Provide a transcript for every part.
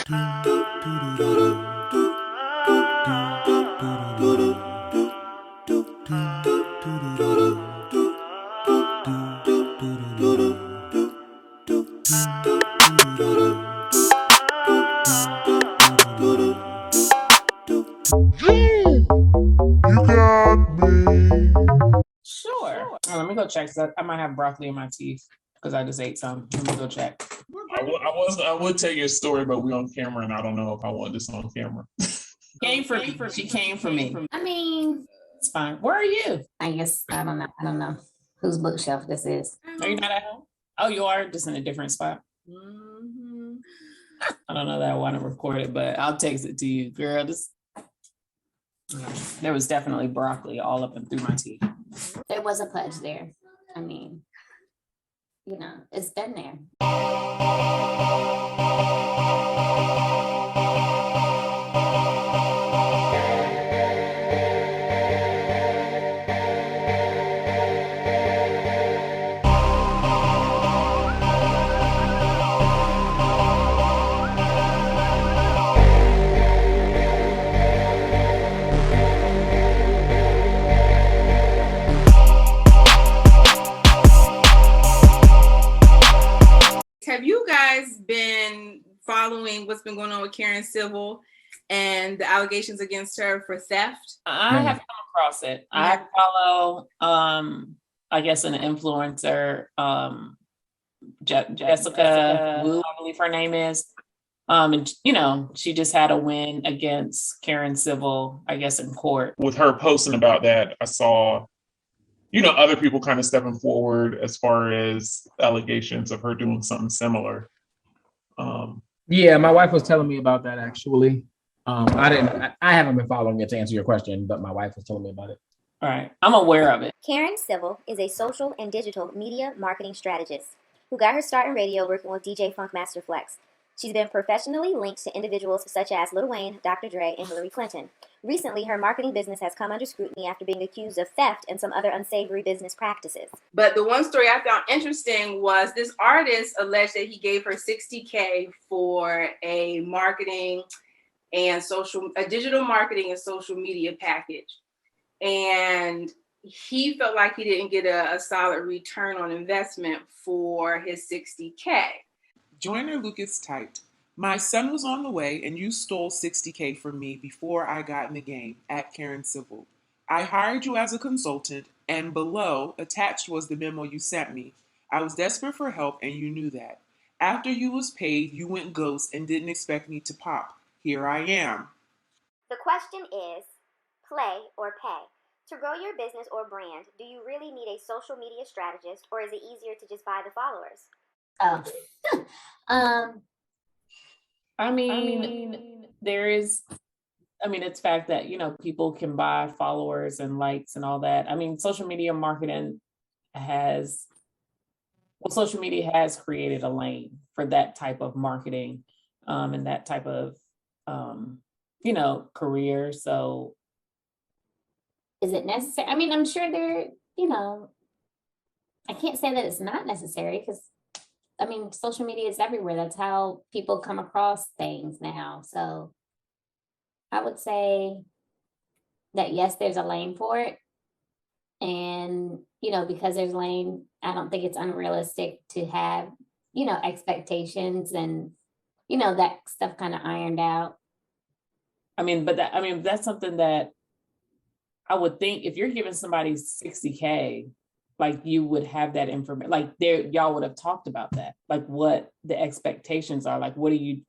Sure. Oh, let me go check. I might have broccoli in my teeth because I just ate some. Let me go check. I would tell you a story, but we're on camera, and I don't know if I want this on camera. She came for me. I mean, It's fine. Where are you? I guess I don't know whose bookshelf this is. Are you not at home? Oh, you are just in a different spot. Mm-hmm. I don't know that I want to record it, but I'll text it to you, girl. There was definitely broccoli all up and through my teeth. There was a pudge there. I mean, it's been there. Have you guys been following what's been going on with Karen Civil and the allegations against her for theft? I have come across it. I follow, I guess, an influencer, Jessica Wu, I believe her name is. And she just had a win against Karen Civil, I guess, in court. With her posting about that, I saw, other people kind of stepping forward as far as allegations of her doing something similar. Yeah, my wife was telling me about that actually. I haven't been following it to answer your question, but my wife was telling me about it. All right, I'm aware of it. Karen Civil is a social and digital media marketing strategist who got her start in radio working with DJ Funkmaster Flex. She's been professionally linked to individuals such as Lil Wayne, Dr. Dre, and Hillary Clinton. Recently, her marketing business has come under scrutiny after being accused of theft and some other unsavory business practices. But the one story I found interesting was this artist alleged that he gave her $60K for a digital marketing and social media package. And he felt like he didn't get a solid return on investment for his $60K. Joyner Lucas typed, "My son was on the way and you stole $60K from me before I got in the game at Karen Civil. I hired you as a consultant and below attached was the memo you sent me. I was desperate for help and you knew that. After you was paid, you went ghost and didn't expect me to pop. Here I am." The question is, play or pay? To grow your business or brand, do you really need a social media strategist or is it easier to just buy the followers? I mean, there is, it's fact that, people can buy followers and likes and all that. I mean, social media has created a lane for that type of marketing and that type of, career. So Is it necessary? I mean, I'm sure I can't say that it's not necessary because social media is everywhere. That's how people come across things now. So I would say that yes, there's a lane for it. And, because there's a lane, I don't think it's unrealistic to have, expectations and, that stuff kind of ironed out. That's something that I would think if you're giving somebody $60K, like you would have that information, like y'all would have talked about that, like what the expectations are, like what do you.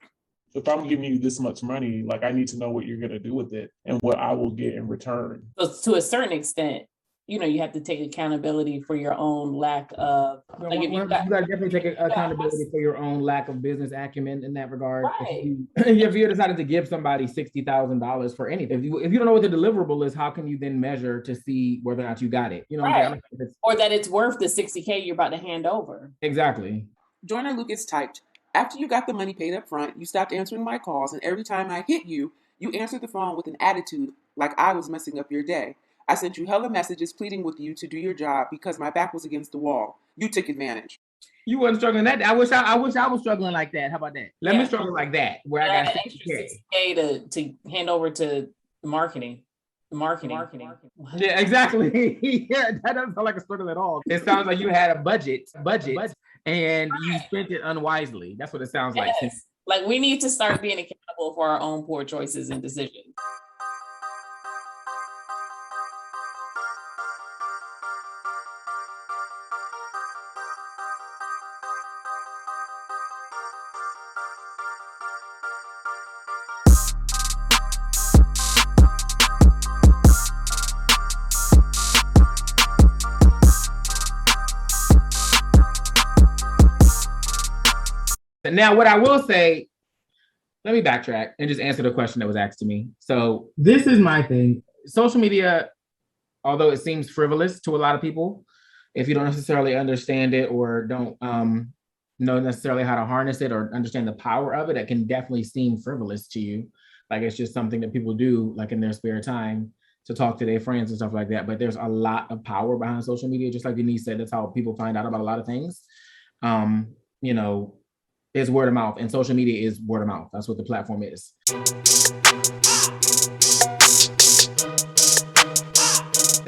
If I'm giving you this much money, like I need to know what you're going to do with it and what I will get in return. So to a certain extent, you have to take accountability for your own lack of. You got to definitely take accountability for your own lack of business acumen in that regard. Right. If you decided to give somebody $60,000 for anything, if you don't know what the deliverable is, how can you then measure to see whether or not you got it? Right. Or that it's worth the $60K you're about to hand over. Exactly. Joyner Lucas typed, "After you got the money paid up front, you stopped answering my calls, and every time I hit you, you answered the phone with an attitude like I was messing up your day. I sent you hella messages pleading with you to do your job because my back was against the wall. You took advantage." You wasn't struggling that. I wish I was struggling like that. How about that? Let me struggle like that, where I got extra 60K to hand over to marketing. Yeah, exactly. Yeah, that doesn't sound like a struggle at all. It sounds like you had a budget, and you spent it unwisely. That's what it sounds like. Like we need to start being accountable for our own poor choices and decisions. Now, what I will say, let me backtrack and just answer the question that was asked to me. So this is my thing. Social media, although it seems frivolous to a lot of people, if you don't necessarily understand it or don't know necessarily how to harness it or understand the power of it, it can definitely seem frivolous to you. Like it's just something that people do like in their spare time to talk to their friends and stuff like that. But there's a lot of power behind social media. Just like Denise said, that's how people find out about a lot of things. You know, is word of mouth, and social media is word of mouth. That's what the platform is.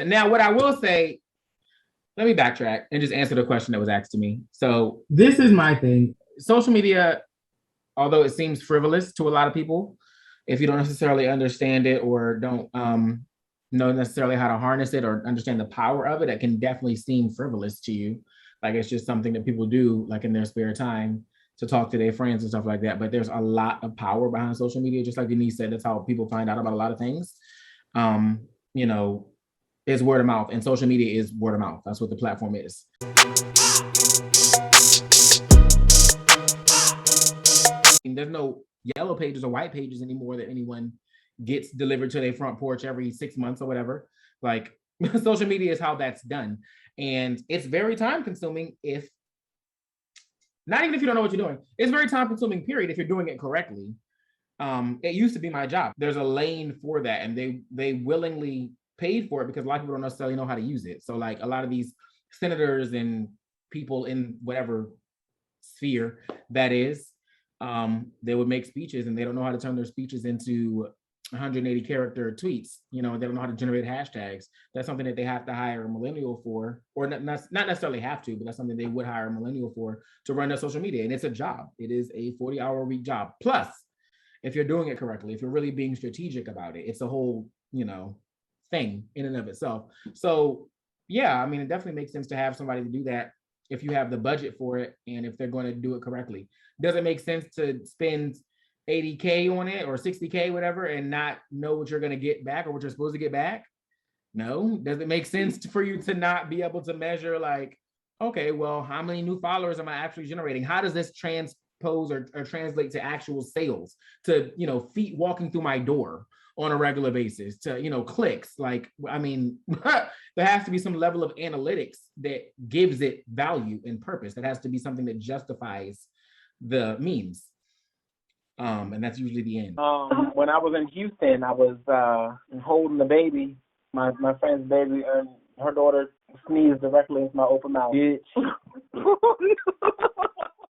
Now, what I will say, let me backtrack and just answer the question that was asked to me. So this is my thing. Social media, although it seems frivolous to a lot of people, if you don't necessarily understand it or don't know necessarily how to harness it or understand the power of it, it can definitely seem frivolous to you. Like it's just something that people do like in their spare time to talk to their friends and stuff like that. But there's a lot of power behind social media. Just like Denise said, that's how people find out about a lot of things. You know, is word of mouth, and social media is word of mouth. That's what the platform is. And there's no yellow pages or white pages anymore that anyone gets delivered to their front porch every 6 months or whatever. Like social media is how that's done. And it's very time consuming not even if you don't know what you're doing. It's very time consuming, period, if you're doing it correctly. It used to be my job. There's a lane for that, and they willingly paid for it because a lot of people don't necessarily know how to use it. So like a lot of these senators and people in whatever sphere that is, they would make speeches and they don't know how to turn their speeches into 180 character tweets. You know, they don't know how to generate hashtags. That's something that they have to hire a millennial for, or not necessarily have to, but that's something they would hire a millennial for to run their social media. And it's a job. It is a 40-hour-a-week job. Plus, if you're doing it correctly, if you're really being strategic about it, it's a whole, thing in and of itself. So yeah, I mean, it definitely makes sense to have somebody to do that if you have the budget for it and if they're going to do it correctly. Does it make sense to spend 80K on it or 60K, whatever, and not know what you're going to get back or what you're supposed to get back? No. Does it make sense for you to not be able to measure like, okay, well, how many new followers am I actually generating? How does this transpose or translate to actual sales, to, feet walking through my door on a regular basis, to, clicks? Like, I mean, there has to be some level of analytics that gives it value and purpose. That has to be something that justifies the means. And that's usually the end. When I was in Houston, I was holding the baby, my friend's baby, and her daughter sneezed directly into my open mouth. Bitch.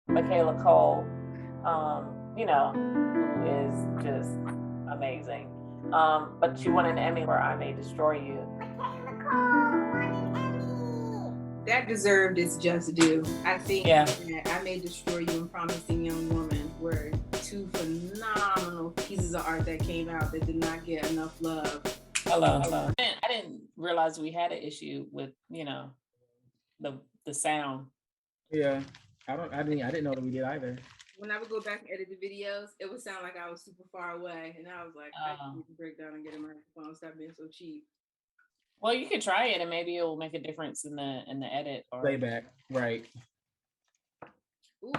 Michaela Cole, who is just amazing. But she won an Emmy for I May Destroy You. That deserved its just due. I think that I May Destroy You and Promising Young Woman were two phenomenal pieces of art that came out that did not get enough love. Hello. I didn't realize we had an issue with, the sound. Yeah, I didn't know that we did either. When I would go back and edit the videos, it would sound like I was super far away, and I was like, I need to break down and get a microphone. Stop being so cheap. Well, you could try it, and maybe it will make a difference in the edit or playback, right? Ooh.